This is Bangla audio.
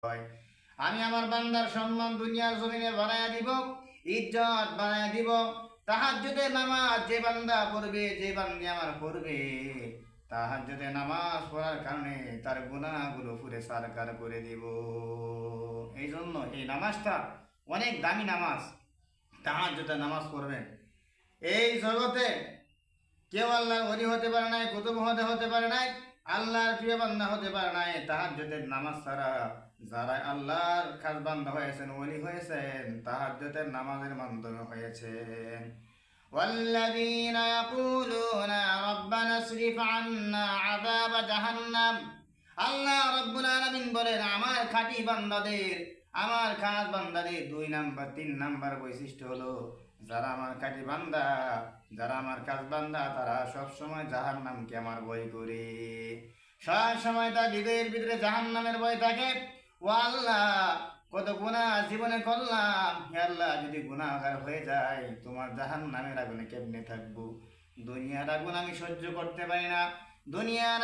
আমি আমার বান্দার সম্মান দুনিয়ার জমিনে বাড়াইয়া দিব, ইজ্জত বাড়াইয়া দিব। তাহাজ্জুদের নামাজ যে বান্দা পড়বে, যে বান্দি আমার পড়বে, তাহাজ্জুদের নামাজ পড়ার কারণে তার গুনাহগুলো পুরে সারকার করে দিব। এই জন্য এই নামাজটা অনেক দামি নামাজ। তাহাজ্জুদের নামাজ পড়বেন। এই জগতে কেউ আল্লাহর ওলি হতে পারে নাই, কুতুব হতে পারে নাই, আল্লাহর প্রিয় বান্দা হতে পারে নাই তাহাজ্জুদের নামাজ ছাড়া। যারা আল্লাহর খাস বান্দা হয়েছেন, ওলি হয়েছেন, তাহাজ্জুদের নামাজের মাধ্যমে হয়েছেন। والذين يقولون ربنا اصرف عنا عذاب جهنم। আল্লাহ রাব্বুল আলামিন বলেন, আমার খাঁটি বান্দাদের, আমার খাস বান্দাদের 3 নাম্বার বৈশিষ্ট্য হলো, যারা আমার খাঁটি বান্দা, যারা আমার খাস বান্দা, তারা সবসময় জাহান্নামকে আমার ভয় করে। সব সময় তার হৃদয়ের ভিতরে জাহান্নামের ভয় থাকে। ও আল্লাহ, কত গুনাহ জীবনে করলাম, হে আল্লাহ, যদি গুনাহগার হয়ে যায় তোমার জাহান্নামের আগুনে কেমনে থাকবো? দুনিয়ার আগুন আমি সহ্য করতে পারি না। দুনিয়ার